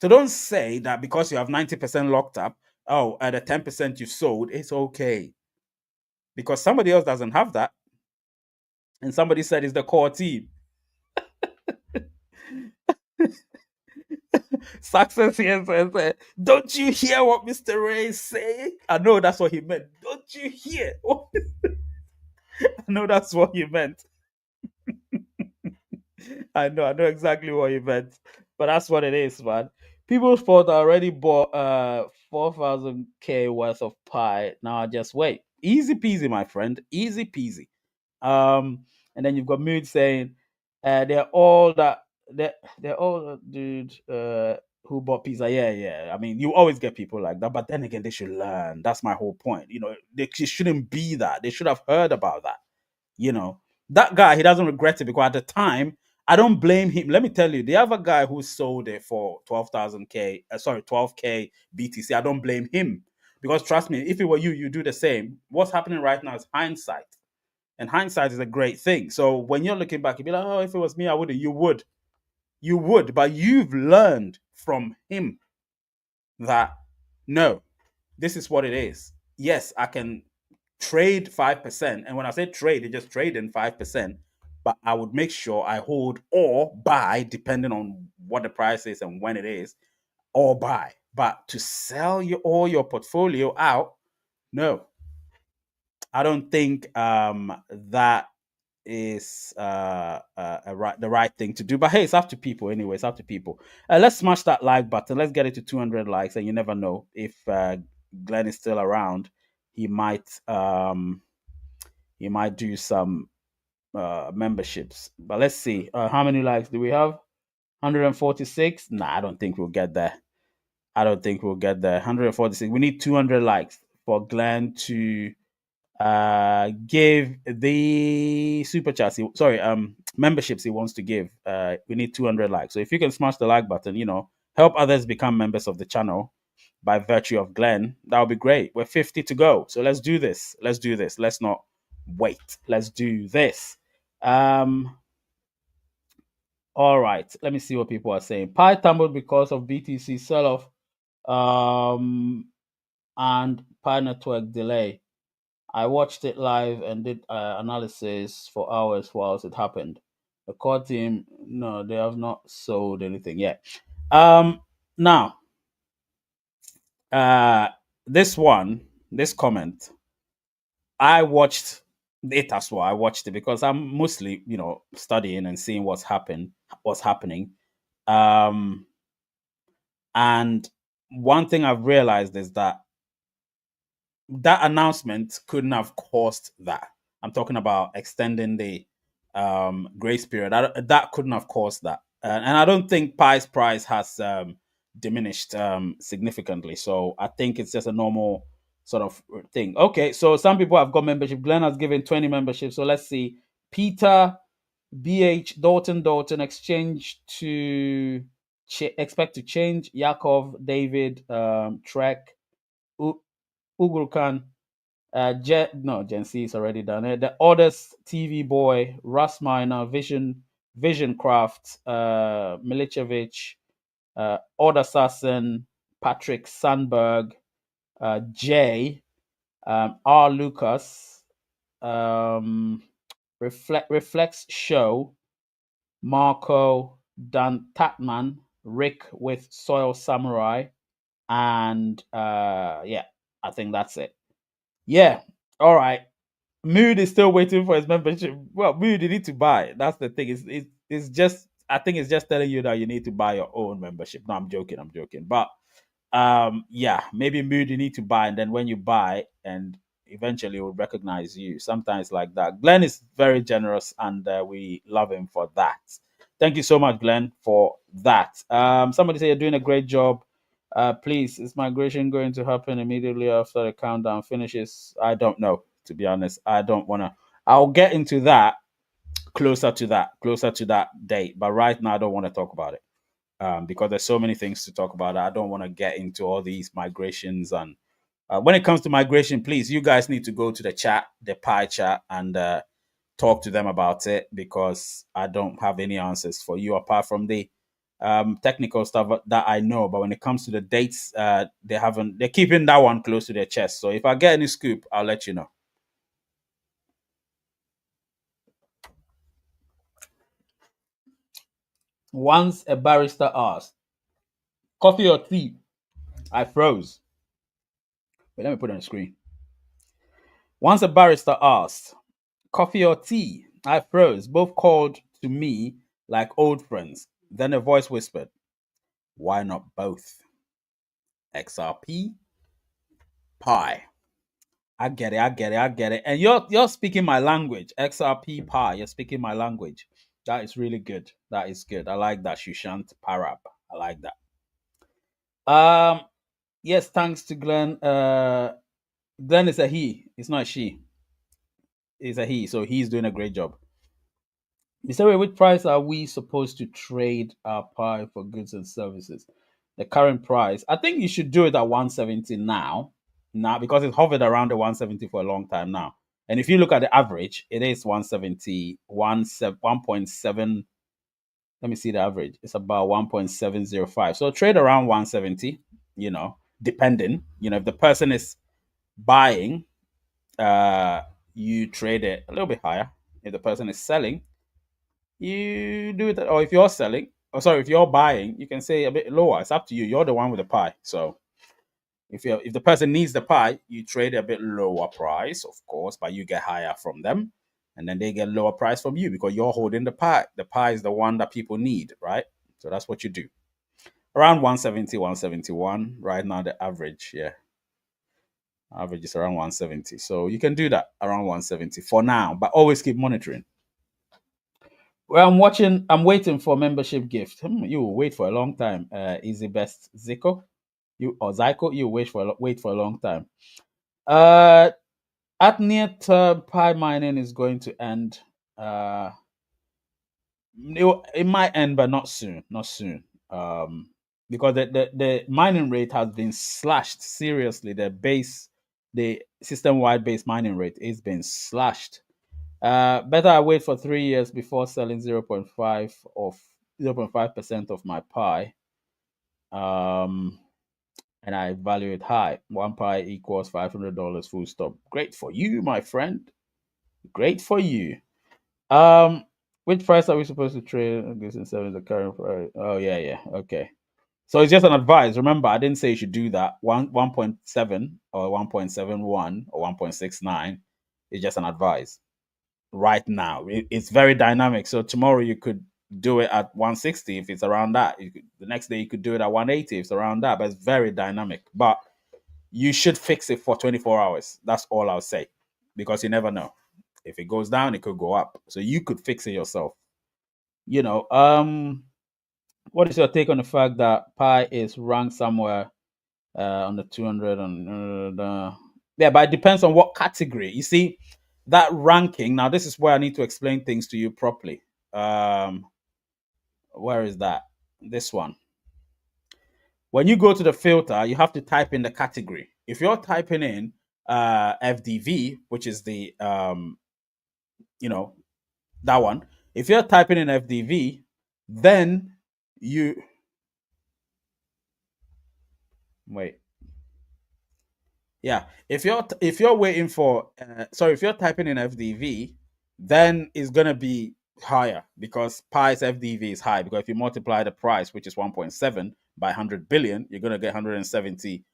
So don't say that because you have 90% locked up, oh, at the 10% you sold, it's okay. Because somebody else doesn't have that. And somebody said it's the core team. Success here says, don't you hear what Mr. Ray is saying? I know that's what he meant. Don't you hear? I know that's what he meant. I know exactly what he meant. But that's what it is, man. People thought I already bought 4,000K worth of pie. Now just wait. Easy peasy, my friend. Easy peasy. And then you've got Mood saying, they're all that they're all dude who bought pizza. Yeah, yeah. I mean, you always get people like that, but then again, they should learn. That's my whole point. You know, they shouldn't be that. They should have heard about that. You know, that guy, he doesn't regret it because at the time, I don't blame him. Let me tell you, the other guy who sold it for 12,000K, sorry, 12K BTC, I don't blame him because trust me, if it were you, you do the same. What's happening right now is hindsight, and hindsight is a great thing. So when you're looking back, you'd be like, oh, if it was me, I wouldn't. You would, but you've learned from him that no, this is what it is. Yes, I can trade 5%. And when I say trade, it just trade in 5%. But I would make sure I hold or buy, depending on what the price is and when it is, or buy. But to sell all your portfolio out, no, I don't think that is the right thing to do. But hey, it's up to people anyway. It's up to people. Let's smash that like button. Let's get it to 200 likes, and you never know if Glenn is still around. He might do some memberships. But let's see. How many likes do we have? 146. Nah, I don't think we'll get there. I don't think we'll get there. 146. We need 200 likes for Glenn to give the super chats sorry memberships he wants to give. We need 200 likes, so if you can smash the like button, help others become members of the channel by virtue of Glenn, that would be great. We're 50 to go, so let's do this. Let's not wait. Let's do this. All right, let me see what people are saying. Pi tumbled because of BTC sell-off and Pi network delay. I watched it live and did analysis for hours whilst it happened. The core team, no, they have not sold anything yet. Now, uh, this comment, I watched it as well. I watched it because I'm mostly, studying and seeing what's happening. And one thing I've realized is that announcement couldn't have caused that. I'm talking about extending the grace period. That couldn't have caused that, and I don't think Pi's price has diminished significantly. So I think it's just a normal sort of thing. Okay, so some people have got membership. Glenn has given 20 memberships. So let's see. Peter BH Dalton exchange to expect to change. Yakov David Trek Ugrukan Gen C is already done it. The oldest TV boy, Russ Minor, Vision Craft, Milicevic, Odd Assassin, Patrick Sandberg, Jay, R. Lucas, Reflex Show, Marco, Dan Tatman, Rick with Soil Samurai, and yeah, I think that's it. Yeah, all right. Mood is still waiting for his membership. Well, Mood, you need to buy. That's the thing. It's just I think it's just telling you that you need to buy your own membership. No, I'm joking. I'm joking. But yeah, maybe Mood you need to buy, and then when you buy, and eventually it will recognize you. Sometimes like that. Glenn is very generous, and we love him for that. Thank you so much, Glenn, for that. Somebody say you're doing a great job. Please, is migration going to happen immediately after the countdown finishes? I don't know, to be honest. I don't want to. I'll get into that closer to that date. But right now, I don't want to talk about it because there's so many things to talk about. I don't want to get into all these migrations. And when it comes to migration, please, you guys need to go to the chat, the pie chat, and talk to them about it because I don't have any answers for you apart from the technical stuff that I know. But when it comes to the dates, they're keeping that one close to their chest. So if I get any scoop, I'll let you know. Once a barrister asked, coffee or tea? I froze. Wait, let me put it on the screen. Once a barrister asked, coffee or tea? I froze. Both called to me like old friends. Then a voice whispered, why not both? XRP, Pi. I get it. And you're speaking my language. XRP Pi, you're speaking my language. That is really good. That is good. I like that. Shushant Parab. I like that. Yes, thanks to Glenn. Glenn is a he. It's not a she. It's a he. So he's doing a great job. Mr. Ray, which price are we supposed to trade our Pi for goods and services? The current price. I think you should do it at 170 now. Now, because it's hovered around the 170 for a long time now. And if you look at the average, it is 170, 1.7. Let me see the average. It's about 1.705. So trade around 170, depending. If the person is buying, you trade it a little bit higher. If the person is selling, you do it. Or if you're selling, if you're buying, you can say a bit lower. It's up to you. You're the one with the pie. So if the person needs the pie, you trade a bit lower price, of course, but you get higher from them, and then they get lower price from you because you're holding the pie. The pie is the one that people need, right? So that's what you do. Around 170, 171 right now. The average, yeah, average is around 170. So you can do that around 170 for now, but always keep monitoring. Well, I'm waiting for membership gift. You will wait for a long time. Easy best Zico, you or Zyco, you wait for a long time. At near term, Pi mining is going to end. Uh, it might end, but not soon. Not soon. Because the mining rate has been slashed seriously. The system wide base mining rate is being slashed. Better I wait for 3 years before selling 0.5% of my Pi. And I value it high. One Pi equals $500 full stop. Great for you, my friend. Great for you. Which price are we supposed to trade? This is the current price. Oh yeah. Okay. So it's just an advice. Remember, I didn't say you should do that. 1.7 or 1.71 or 1.69 is just an advice. Right now, it's very dynamic. So tomorrow you could do it at 160 if it's around that. The next day you could do it at 180 if it's around that. But it's very dynamic. But you should fix it for 24 hours. That's all I'll say, because you never know. If it goes down, it could go up. So you could fix it yourself. You know, what is your take on the fact that Pi is ranked somewhere on the 200 and yeah, but it depends on what category. You see, that ranking. Now, this is where I need to explain things to you properly. Um, where is that? This one. When you go to the filter, you have to type in the category. If you're typing in FDV, which is the you know, that one. If you're typing in FDV, then you wait. Yeah, if you're waiting for sorry, if you're typing in FDV, then it's gonna be higher because Pi's FDV is high because if you multiply the price, which is 1.7 by 100 billion, you're gonna get 170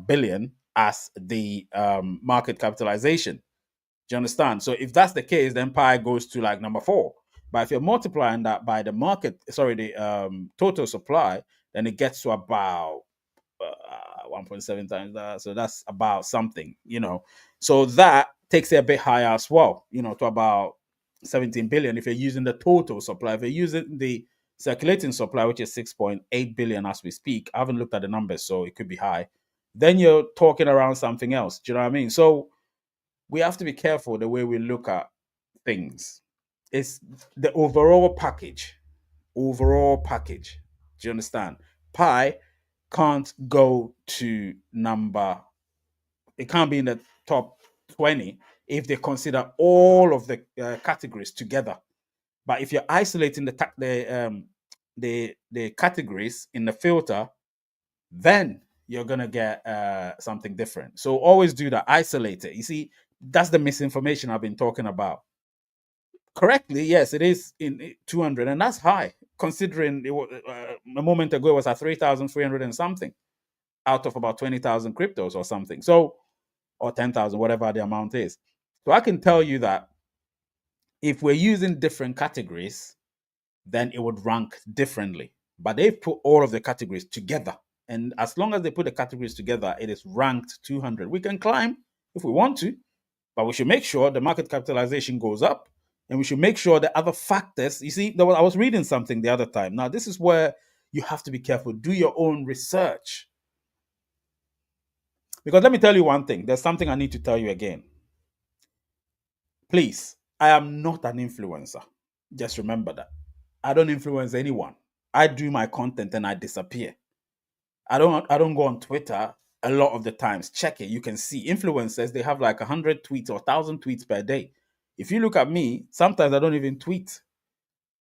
billion as the market capitalization. Do you understand? So if that's the case, then Pi goes to like number four. But if you're multiplying that by the market, sorry, the total supply, then it gets to about 1.7 times that. So that's about something, you know. So that takes it a bit higher as well, you know, to about 17 billion if you're using the total supply. If you're using the circulating supply, which is 6.8 billion as we speak, I haven't looked at the numbers, so it could be high. Then you're talking around something else. Do you know what I mean? So we have to be careful the way we look at things. It's the overall package. Overall package. Do you understand? Pi can't go to number, it can't be in the top 20 if they consider all of the categories together. But if you're isolating the categories in the filter, then you're gonna get something different. So always do that. Isolate it. You see, that's the misinformation I've been talking about. Correctly, yes, it is in 200, and that's high considering it was, a moment ago it was at 3,300 and something out of about 20,000 cryptos or something. So, or 10,000, whatever the amount is. So I can tell you that if we're using different categories, then it would rank differently. But they've put all of the categories together. And as long as they put the categories together, it is ranked 200. We can climb if we want to, but we should make sure the market capitalization goes up. And we should make sure the other factors. You see, I was reading something the other time. Now, this is where you have to be careful. Do your own research. Because let me tell you one thing. There's something I need to tell you again. Please, I am not an influencer. Just remember that. I don't influence anyone. I do my content and I disappear. I don't go on Twitter a lot of the times. Check it. You can see influencers, they have like 100 tweets or 1,000 tweets per day. If you look at me, sometimes I don't even tweet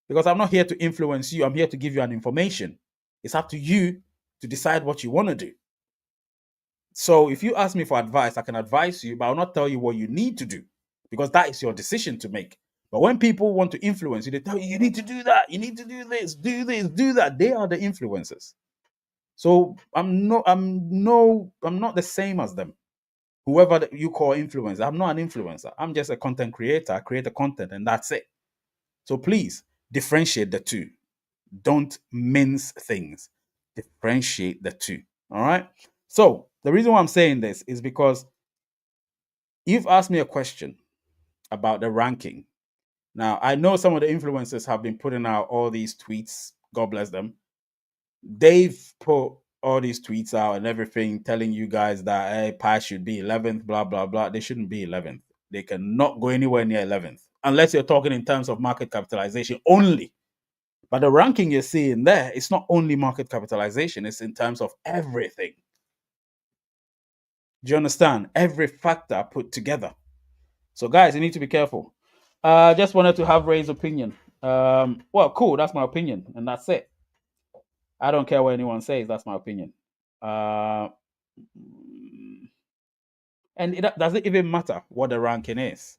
because I'm not here to influence you. I'm here to give you an information. It's up to you to decide what you want to do. So if you ask me for advice, I can advise you, but I'll not tell you what you need to do because that is your decision to make. But when people want to influence you, they tell you, you need to do that, you need to do this, do that. They are the influencers. So I'm not the same as them. Whoever you call influencer, I'm not an influencer. I'm just a content creator. I create the content and that's it. So please differentiate the two. Don't mince things. Differentiate the two. All right. So the reason why I'm saying this is because you've asked me a question about the ranking. Now, I know some of the influencers have been putting out all these tweets. God bless them. They've put all these tweets out and everything telling you guys that hey, Pi should be 11th, blah, blah, blah. They shouldn't be 11th. They cannot go anywhere near 11th unless you're talking in terms of market capitalization only. But the ranking you're seeing there, it's not only market capitalization, it's in terms of everything. Do you understand? Every factor put together. So, guys, you need to be careful. Just wanted to have Ray's opinion. Well, cool. That's my opinion, and that's it. I don't care what anyone says. That's my opinion. Uh, and it doesn't even matter what the ranking is.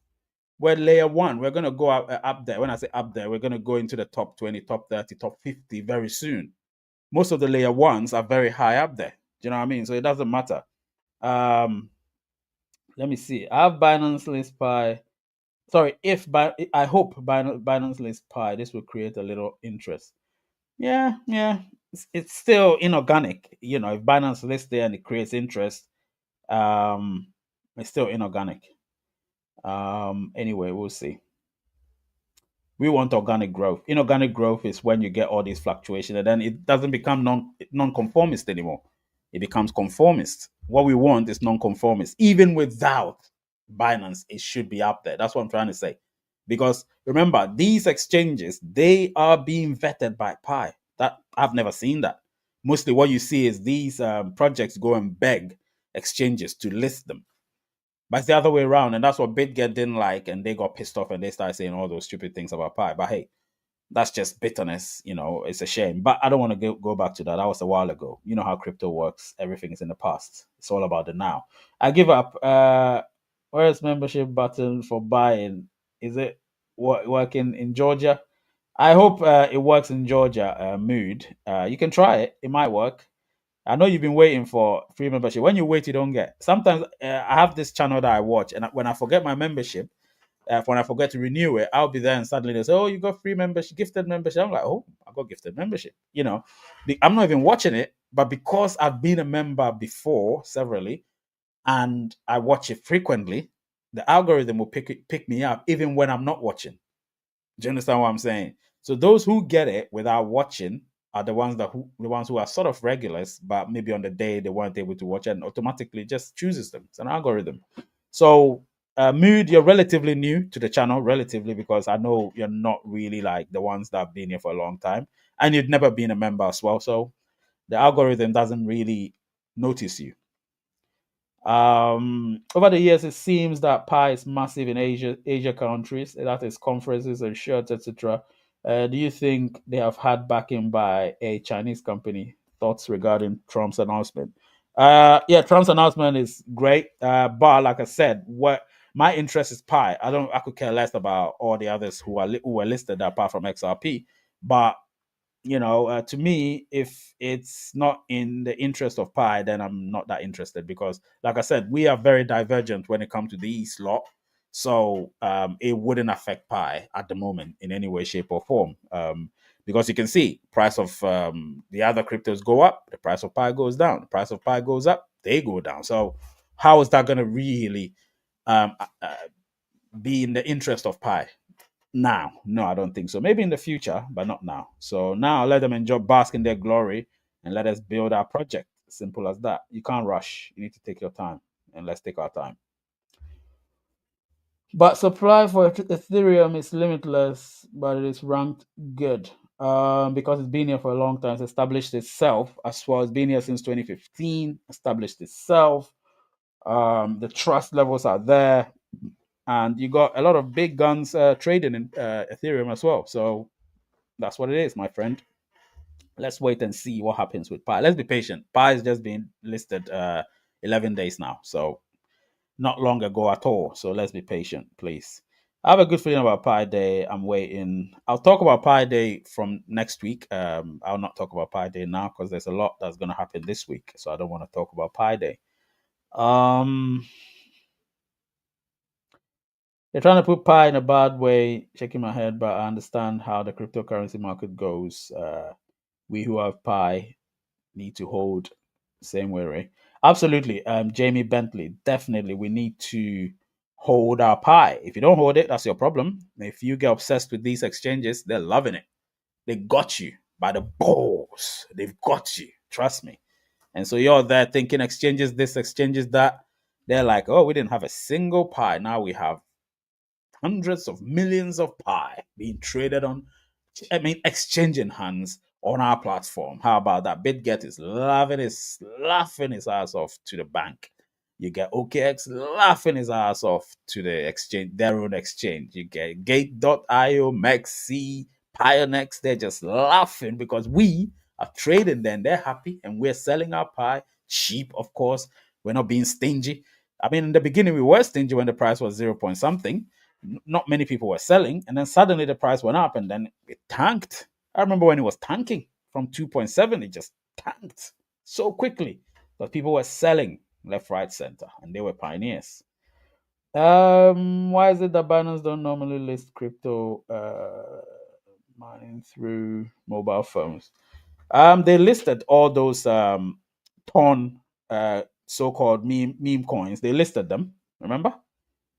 We're layer one. We're going to go up there. When I say up there, we're going to go into the top 20, top 30, top 50 very soon. Most of the layer ones are very high up there. Do you know what I mean? So it doesn't matter. Let me see. I have Binance List Pi. Sorry, I hope Binance List Pi, this will create a little interest. Yeah, yeah. It's still inorganic. You know, if Binance lists there and it creates interest, it's still inorganic. Anyway, we'll see. We want organic growth. Inorganic growth is when you get all these fluctuations, and then it doesn't become non-conformist anymore. It becomes conformist. What we want is non-conformist. Even without Binance, it should be up there. That's what I'm trying to say. Because remember, these exchanges, they are being vetted by Pi. That I've never seen that. Mostly what you see is these projects go and beg exchanges to list them. But it's the other way around, and that's what BitGet didn't like, and they got pissed off and they started saying all those stupid things about Pi. But hey, that's just bitterness, it's a shame. But I don't want to go back to that. That was a while ago. You know how crypto works. Everything is in the past. It's all about the now. I give up. Where's membership button for buying? Is it working in Georgia? I hope it works in Georgia, mood. You can try it. It might work. I know you've been waiting for free membership. When you wait, you don't get. Sometimes I have this channel that I watch, and when I forget my membership, when I forget to renew it, I'll be there, and suddenly they say, "Oh, you got free membership, gifted membership." I'm like, "Oh, I got gifted membership." I'm not even watching it, but because I've been a member before severally, and I watch it frequently, the algorithm will pick me up even when I'm not watching. Do you understand what I'm saying? So those who get it without watching are the ones who are sort of regulars, but maybe on the day they weren't able to watch it and automatically just chooses them. It's an algorithm. So Mood, you're relatively new to the channel, relatively, because I know you're not really like the ones that have been here for a long time, and you've never been a member as well. So the algorithm doesn't really notice you. Over the years, it seems that Pi is massive in Asia countries, that is conferences and shirts, etc. Do you think they have had backing by a Chinese company? Thoughts regarding Trump's announcement? Yeah, Trump's announcement is great, but like I said, what my interest is Pi. I could care less about all the others who were listed apart from XRP, but to me, if it's not in the interest of Pi, then I'm not that interested because, like I said, we are very divergent when it comes to these lot. So it wouldn't affect Pi at the moment in any way, shape, or form. Because you can see price of the other cryptos go up, the price of Pi goes down. The price of Pi goes up, they go down. So how is that going to really um, uh, uh, be in the interest of Pi? Now, no, I don't think so. Maybe in the future, but not now. So now let them enjoy bask in their glory and let us build our project. Simple as that. You can't rush. You need to take your time, and let's take our time. But supply for Ethereum is limitless, but it is ranked good because it's been here for a long time. It's established itself as well. It's been here since 2015, established itself. The trust levels are there, and you got a lot of big guns trading in Ethereum as well. So that's what it is, my friend. Let's wait and see what happens with Pi. Let's be patient. Pi has just been listed 11 days now, so not long ago at all. So let's be patient, please. I have a good feeling about Pi Day. I'm waiting. I'll talk about Pi Day from next week. I'll not talk about Pi Day now because there's a lot that's going to happen this week. So I don't want to talk about Pi Day. They're trying to put Pi in a bad way, shaking my head, but I understand how the cryptocurrency market goes. We who have Pi need to hold same way, right? Absolutely. Jamie Bentley, definitely we need to hold our Pi. If you don't hold it, that's your problem. If you get obsessed with these exchanges, they're loving it. They got you by the balls. They've got you. Trust me. And so you're there thinking exchanges this, exchanges that. They're like, oh, we didn't have a single Pi. Now we have hundreds of millions of Pi being traded on, exchanging hands on our platform. How about that? BitGet is laughing his ass off to the bank. You get OKX laughing his ass off to the exchange, their own exchange. You get Gate.io, Mexi, Pionex. They're just laughing because we are trading them. They're happy and we're selling our Pi cheap, of course. We're not being stingy. I mean, in the beginning, we were stingy when the price was 0 point something. Not many people were selling, and then suddenly the price went up and then it tanked. I remember when it was tanking from 2.7, it just tanked so quickly that people were selling left, right, center, and they were pioneers. Why is it that Binance don't normally list crypto mining through mobile phones? They listed all those ton so-called meme coins. They listed them, remember?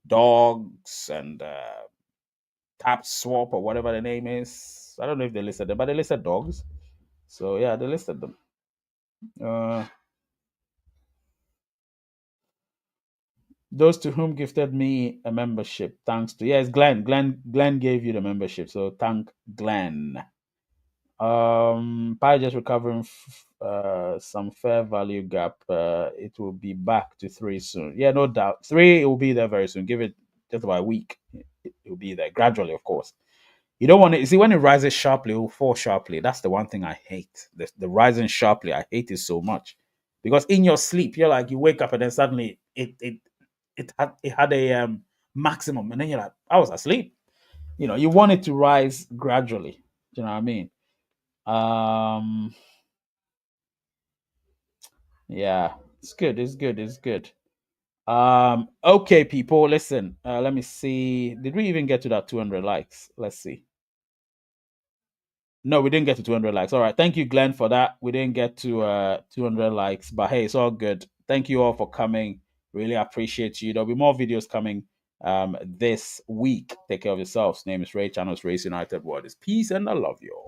dogs and tap swap or whatever the name is. I don't know if they listed them, but they listed dogs. So yeah, they listed them. Uh, those to whom gifted me a membership, thanks to yes, Glenn. Glenn gave you the membership, so thank Glenn. Pi just recovering some fair value gap. It will be back to three soon. Yeah, no doubt. Three, it will be there very soon. Give it just about a week. It will be there gradually, of course. You don't want to you see when it rises sharply, it will fall sharply. That's the one thing I hate. The rising sharply, I hate it so much because in your sleep, you're like you wake up and then suddenly it had a maximum, and then you're like, I was asleep. You want it to rise gradually. Do you know what I mean? Um, yeah, it's good. It's good. It's good. Okay, people, listen. Let me see. Did we even get to that 200 likes? Let's see. No, we didn't get to 200 likes. All right. Thank you, Glenn, for that. We didn't get to 200 likes, but hey, it's all good. Thank you all for coming. Really appreciate you. There'll be more videos coming this week. Take care of yourselves. Name is Ray. Channel is Race United. Word is peace, and I love you all.